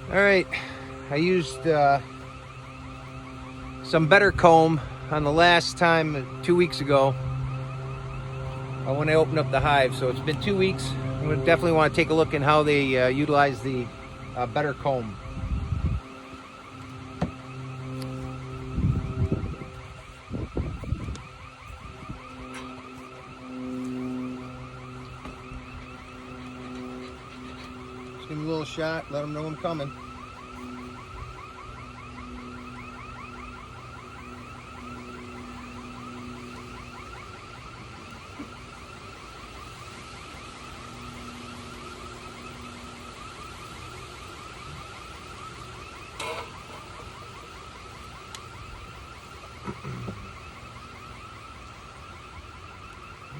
All right, I used some better comb on the last time 2 weeks ago when I opened up the hive. So it's been 2 weeks. I'm going to definitely want to take a look at how they utilize the better comb. Just give me a little shot, let them know I'm coming.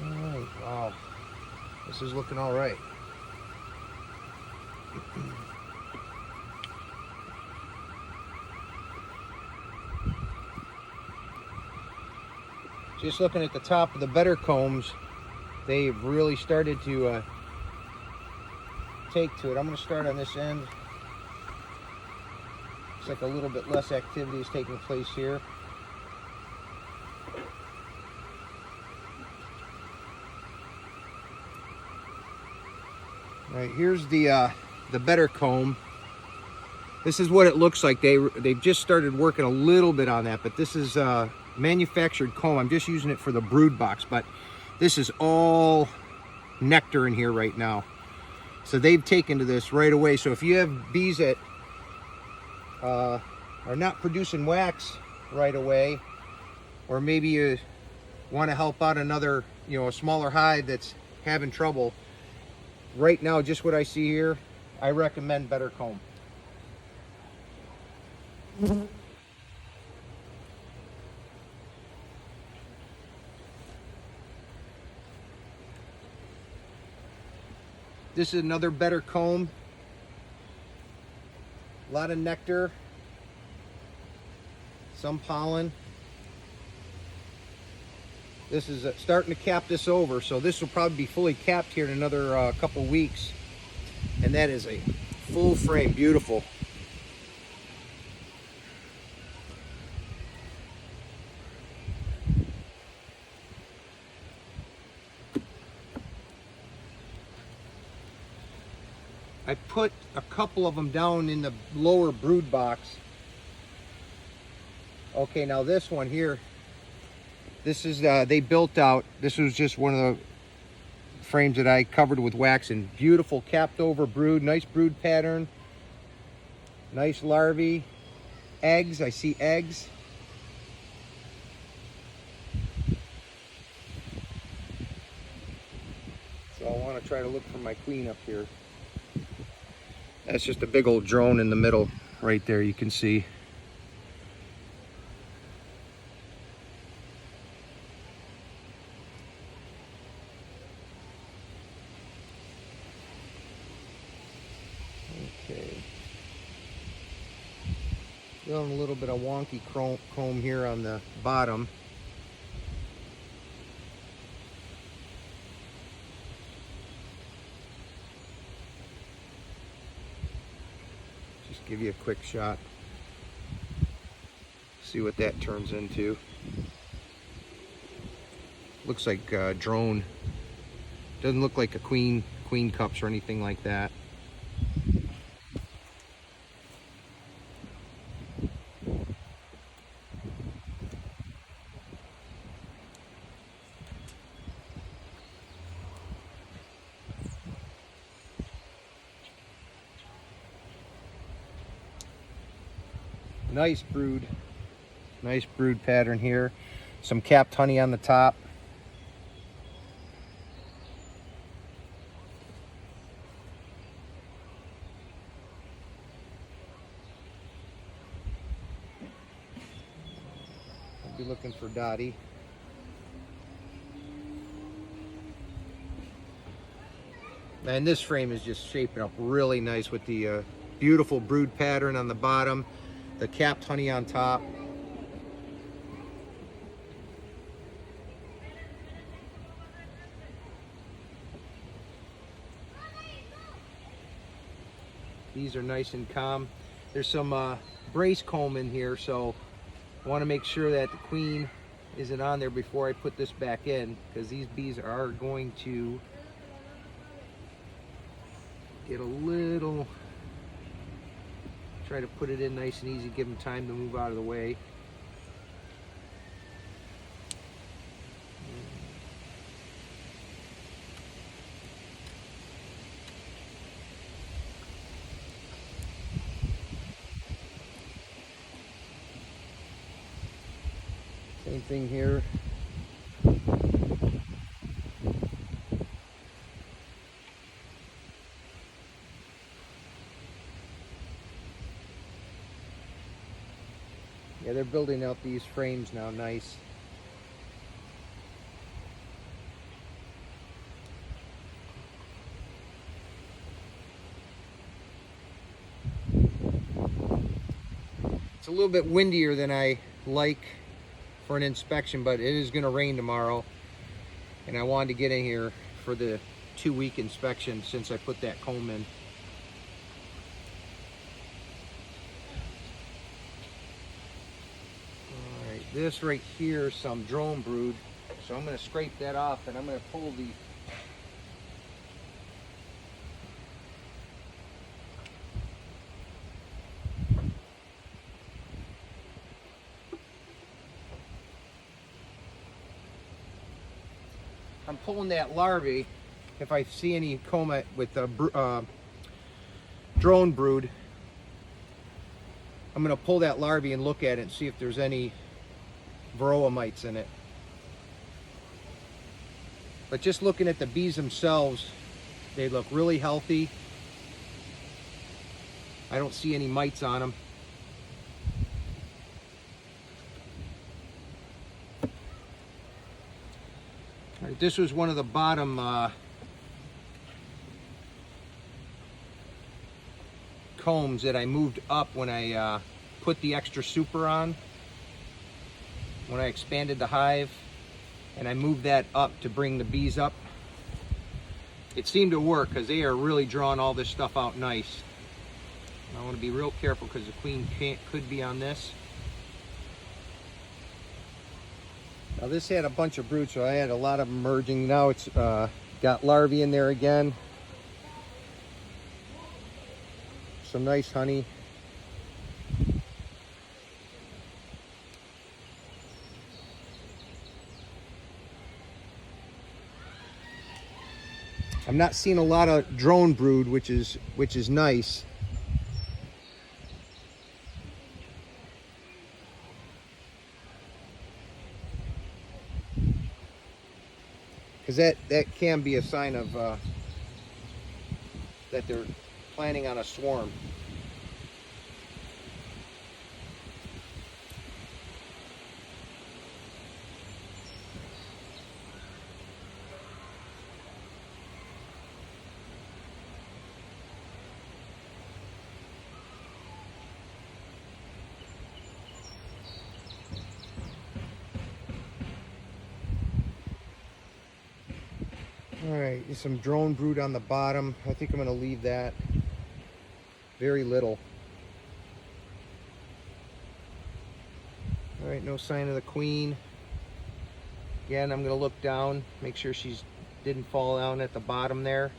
Alright, wow. This is looking alright. Just looking at the top of the better combs, they've really started to take to it. I'm going to start on this end. Looks like a little bit less activity is taking place here. All right, here's the better comb. This is what it looks like. They've just started working a little bit on that, but this is manufactured comb. I'm just using it for the brood box, but this is all nectar in here right now. So they've taken to this right away. So if you have bees that are not producing wax right away, or maybe you want to help out another, a smaller hive that's having trouble, right now, just what I see here, I recommend better comb. This is another better comb. A lot of nectar, some pollen. This is starting to cap this over, so this will probably be fully capped here in another couple weeks. And that is a full frame, beautiful. I put a couple of them down in the lower brood box. Okay, now this one here, this is, they built out, this was just one of the frames that I covered with wax, and beautiful capped over brood, nice brood pattern, nice larvae, eggs, I see eggs. So I want to try to look for my queen up here. That's just a big old drone in the middle right there, you can see. Okay. Feeling a little bit of wonky comb here on the bottom. Just give you a quick shot. See what that turns into. Looks like drone. Doesn't look like a queen cups or anything like that. Nice brood pattern here. Some capped honey on the top. I'll be looking for Dottie. And this frame is just shaping up really nice with the beautiful brood pattern on the bottom, the capped honey on top. Bees are nice and calm. There's some brace comb in here, so I want to make sure that the queen isn't on there before I put this back in, because these bees are going to get a little, try to put it in nice and easy, give them time to move out of the way. Same thing here. Yeah, they're building out these frames now, nice. It's a little bit windier than I like for an inspection, but it is going to rain tomorrow, and I wanted to get in here for the 2-week inspection since I put that comb in. All right, this right here is some drone brood, so I'm going to scrape that off, and I'm going to pull the that larvae. If I see any comb with a drone brood, I'm going to pull that larvae and look at it and see if there's any varroa mites in it. But just looking at the bees themselves, they look really healthy. I don't see any mites on them. All right, this was one of the bottom combs that I moved up when I put the extra super on, when I expanded the hive, and I moved that up to bring the bees up. It seemed to work because they are really drawing all this stuff out nice. I want to be real careful because the queen could be on this. Now this had a bunch of brood, so I had a lot of them emerging. Now it's got larvae in there again. Some nice honey. I'm not seeing a lot of drone brood, which is nice. Because that can be a sign of that they're planning on a swarm. All right, there's some drone brood on the bottom. I think I'm going to leave that. Very little. All right, no sign of the queen. Again, I'm going to look down, make sure she's didn't fall down at the bottom there.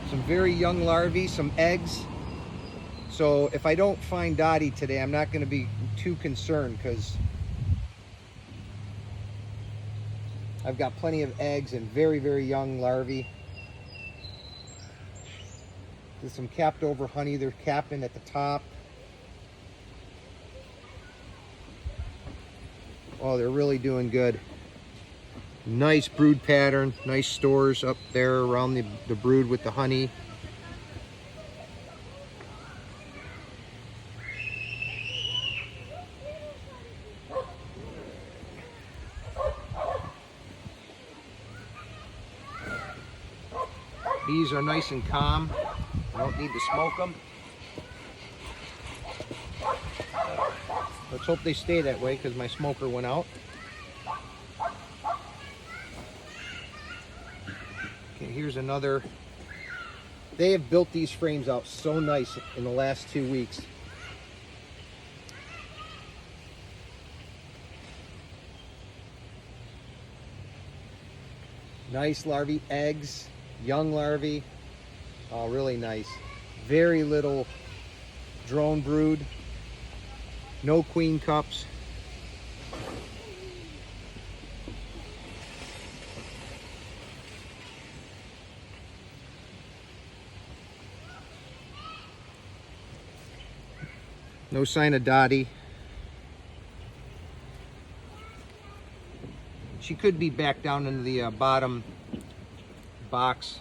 Some very young larvae, some eggs. So if I don't find Dottie today, I'm not going to be too concerned because I've got plenty of eggs and very, very young larvae. There's some capped over honey. They're capping at the top. Oh, they're really doing good. Nice brood pattern, nice stores up there around the brood with the honey. Bees are nice and calm. I don't need to smoke them. Let's hope they stay that way because my smoker went out. Okay, here's another. They have built these frames out so nice in the last 2 weeks. Nice larvae, eggs, young larvae. Oh, really nice. Very little drone brood. No queen cups. No sign of Dottie. She could be back down into the bottom box,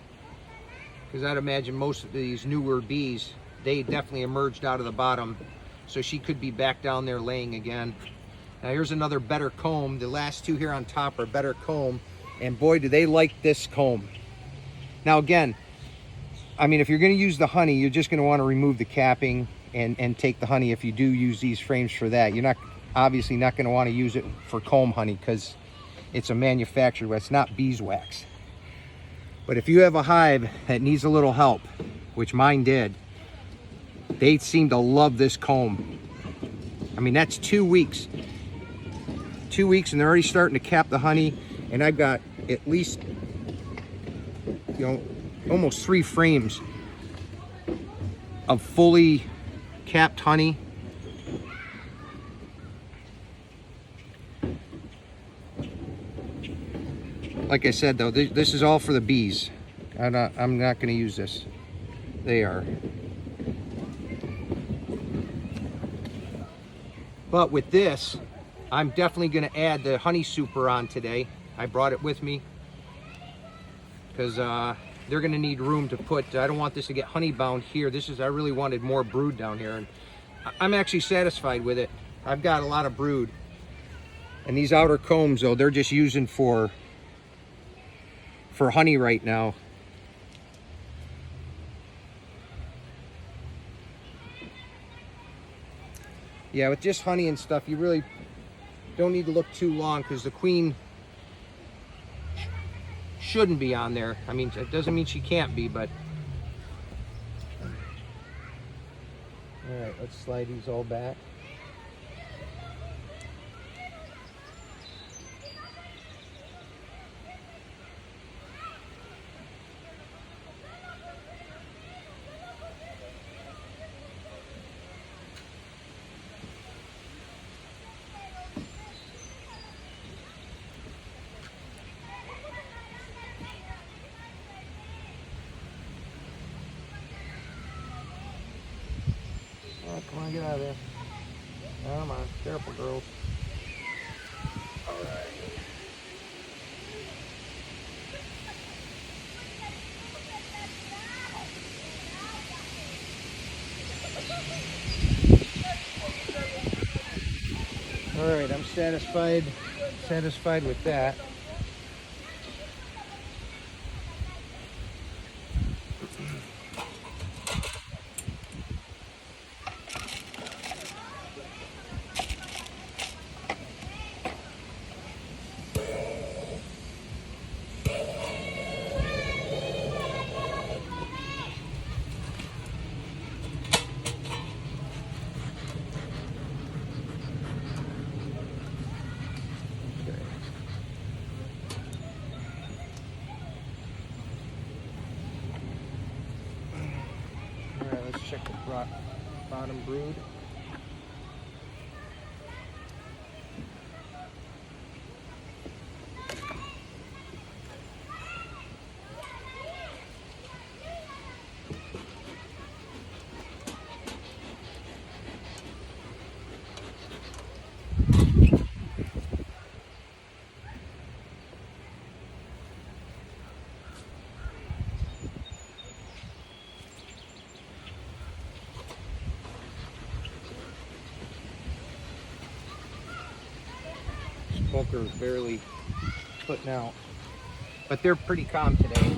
because I'd imagine most of these newer bees, they definitely emerged out of the bottom, so she could be back down there laying again. Now here's another better comb. The last two here on top are better comb, and boy do they like this comb. Now again, I mean, if you're going to use the honey, you're just going to want to remove the capping and take the honey if you do use these frames for that. You're not obviously not going to want to use it for comb honey because it's a manufactured, it's not beeswax. But if you have a hive that needs a little help, which mine did, they seem to love this comb. I mean, that's 2 weeks. 2 weeks and they're already starting to cap the honey, and I've got at least, you know, almost 3 frames of fully capped honey. Like I said though, this is all for the bees. I'm not going to use this. They are. But with this, I'm definitely going to add the honey super on today. I brought it with me because they're going to need room to put. I don't want this to get honey bound here. I really wanted more brood down here, and I'm actually satisfied with it. I've got a lot of brood, and these outer combs though, they're just using for honey right now. Yeah, with just honey and stuff, you really don't need to look too long because the queen shouldn't be on there. I mean, it doesn't mean she can't be, but... All right, let's slide these all back. Oh, come on, get out of there. Come on, careful, girls. All right. All right, I'm satisfied with that. Check the bottom brood. Smoker is barely putting out, but they're pretty calm today.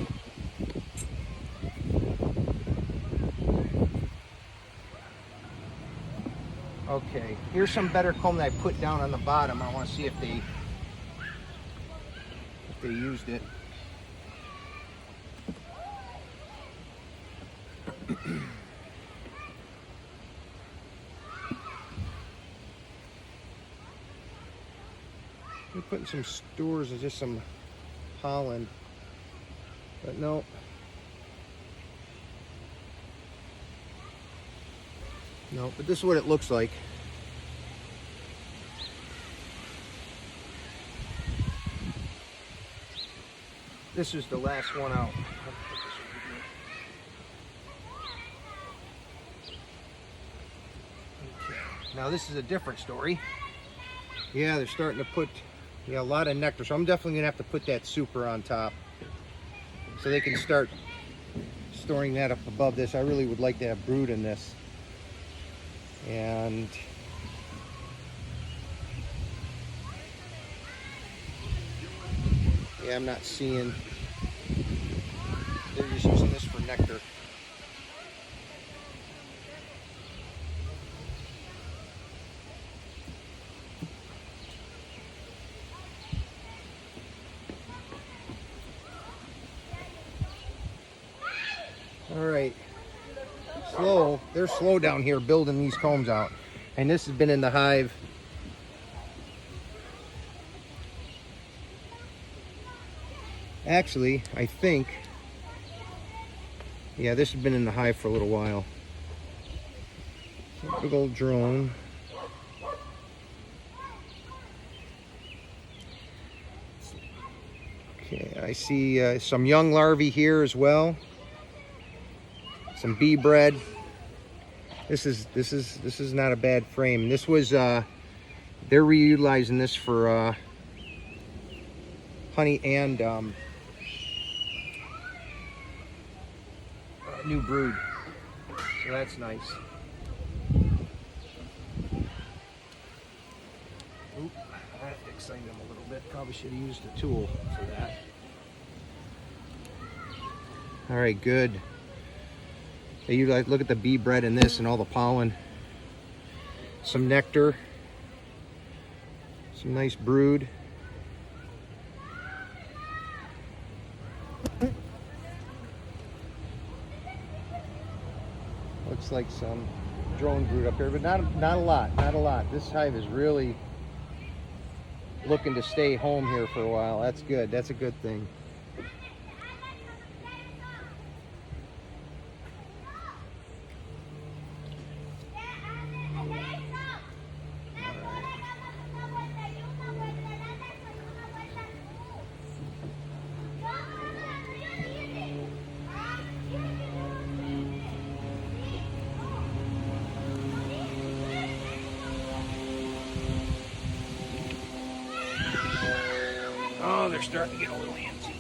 Okay, here's some better comb that I put down on the bottom. I want to see if they used it. We're putting some stores of just some pollen, but no. No, but this is what it looks like. This is the last one out. Okay. Now this is a different story. Yeah, they're starting to put a lot of nectar, so I'm definitely gonna have to put that super on top so they can start storing that up above this. I really would like to have brood in this. And yeah, I'm not seeing, they're just using this for nectar. All right, they're slow down here building these combs out. And this has been in the hive actually, I think, yeah, this has been in the hive for a little while. Big old drone. Okay, I see some young larvae here as well. Some bee bread. This is not a bad frame. This was they're reutilizing this for honey and new brood. So that's nice. Oop, that excited them a little bit. Probably should have used a tool for that. All right, good. You like look at the bee bread in this and all the pollen, some nectar, some nice brood. Looks like some drone brood up here, but not a lot. This hive is really looking to stay home here for a while. That's good. That's a good thing. Oh, they're starting to get a little antsy.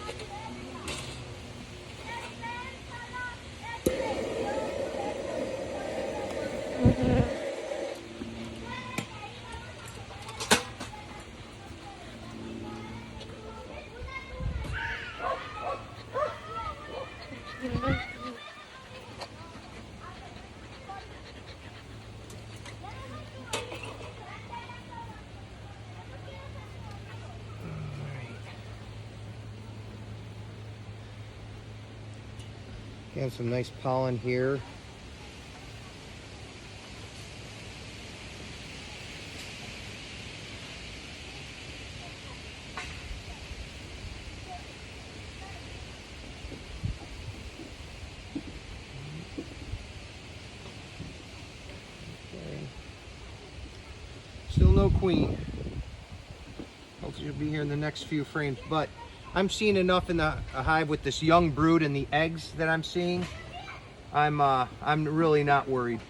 Have some nice pollen here. Okay. Still no queen. Hopefully she'll be here in the next few frames, but I'm seeing enough in the hive with this young brood and the eggs that I'm seeing. I'm really not worried.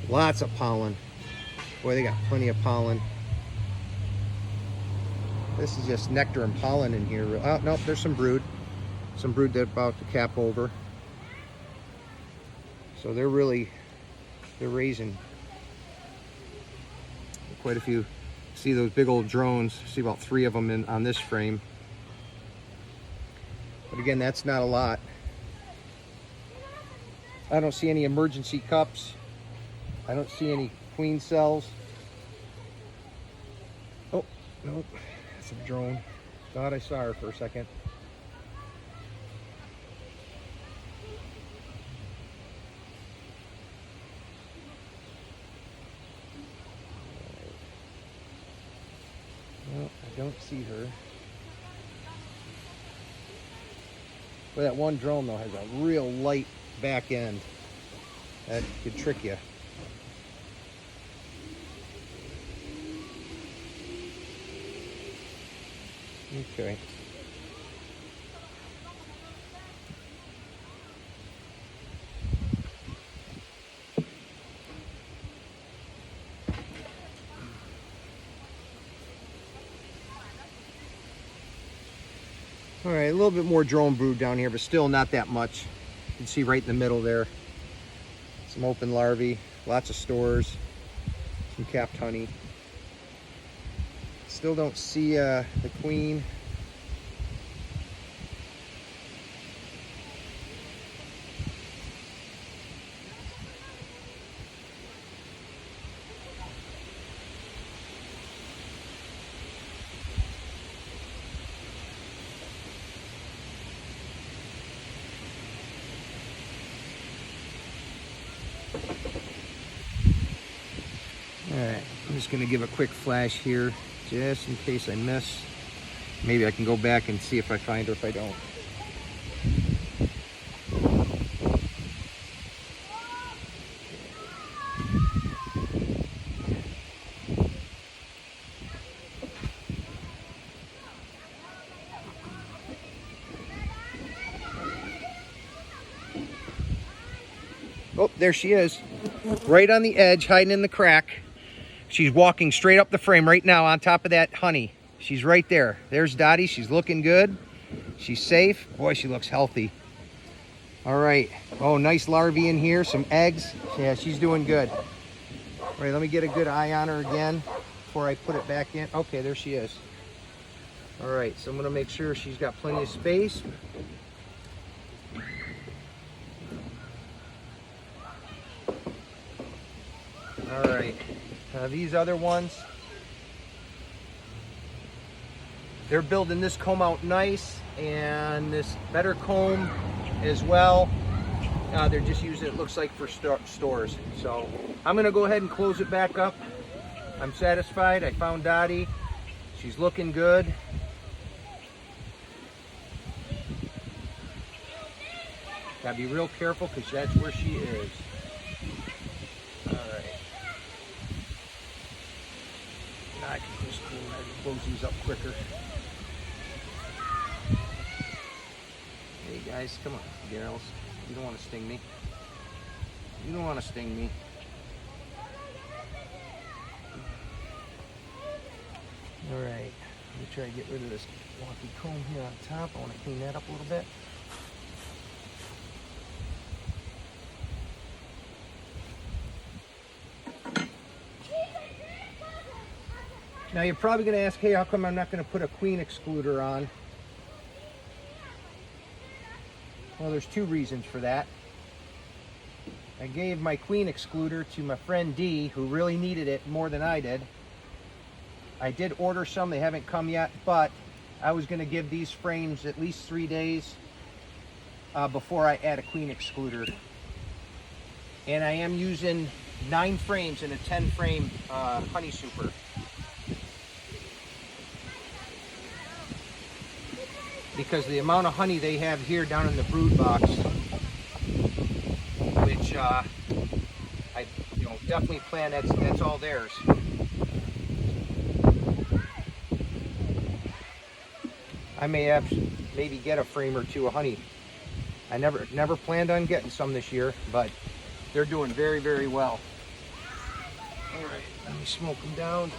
Lots of pollen. Boy, they got plenty of pollen. This is just nectar and pollen in here. Oh, no, there's some brood. Some brood that's about to cap over. So they're raising quite a few. See those big old drones, see about 3 of them on this frame. But again, that's not a lot. I don't see any emergency cups. I don't see any queen cells. Oh, nope, that's a drone. Thought I saw her for a second. No, I don't see her. Well, that one drone though has a real light back end. That could trick you. Okay. All right, a little bit more drone brood down here, but still not that much. You can see right in the middle there. Some open larvae, lots of stores, some capped honey. Still don't see the queen. Alright, I'm just going to give a quick flash here, just in case I miss. Maybe I can go back and see if I find her if I don't. Oh, there she is. Right on the edge, hiding in the crack. She's walking straight up the frame right now on top of that honey. She's right there. There's Dottie. She's looking good. She's safe. Boy, she looks healthy. All right. Oh, nice larvae in here. Some eggs. Yeah, she's doing good. All right, let me get a good eye on her again before I put it back in. Okay, there she is. All right, so I'm going to make sure she's got plenty of space. All right. These other ones, they're building this comb out nice, and this better comb as well. They're just using it, looks like, for stores. So I'm going to go ahead and close it back up. I'm satisfied. I found Dottie. She's looking good. Gotta be real careful because that's where she is. I can just close these up quicker. Hey guys, come on, girls. You don't want to sting me. You don't want to sting me. All right, let me try to get rid of this wonky comb here on top. I want to clean that up a little bit. Now you're probably going to ask, hey, how come I'm not going to put a queen excluder on? Well, there's 2 reasons for that. I gave my queen excluder to my friend D, who really needed it more than I did. I did order some, they haven't come yet, but I was going to give these frames at least 3 days before I add a queen excluder. And I am using 9 frames in a 10 frame honey super. Because the amount of honey they have here down in the brood box, which I definitely plan that's all theirs. I may have maybe get a frame or 2 of honey. I never planned on getting some this year, but they're doing very, very well. All right, let me smoke them down.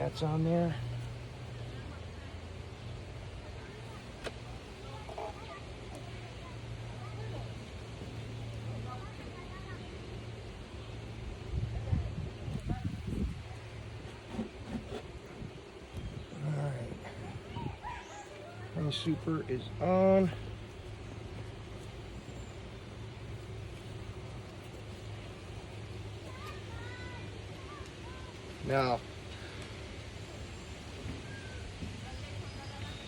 That's on there. And the super is on. Now,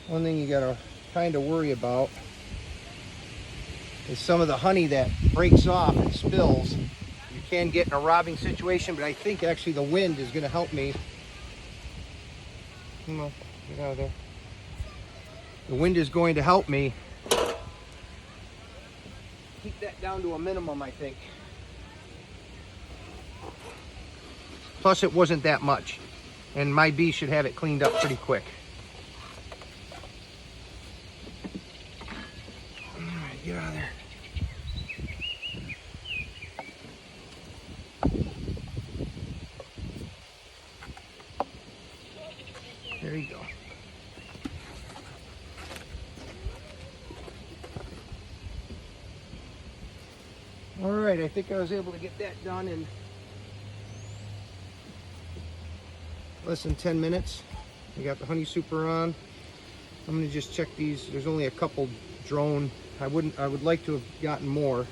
one thing you gotta kind of worry about is some of the honey that breaks off and spills. You can get in a robbing situation, but I think actually the wind is gonna help me. Come on, get out of there. The wind is going to help me keep that down to a minimum, I think. Plus it wasn't that much, and my bee should have it cleaned up pretty quick. All right, get out of there. There you go. All right, I think I was able to get that done in less than 10 minutes. We got the honey super on. I'm gonna just check these. There's only a couple drone. I would like to have gotten more,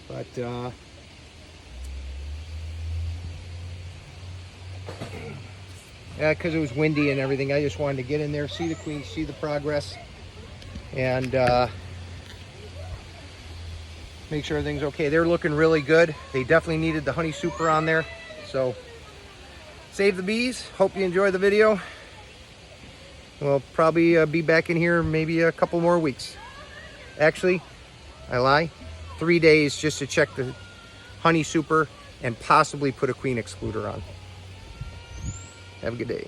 but yeah, because it was windy and everything, I just wanted to get in there, see the queens, see the progress, and make sure everything's okay. They're looking really good. They definitely needed the honey super on there. So save the bees. Hope you enjoy the video. We'll probably be back in here maybe a couple more weeks. Actually, I lie. 3 days just to check the honey super and possibly put a queen excluder on. Have a good day.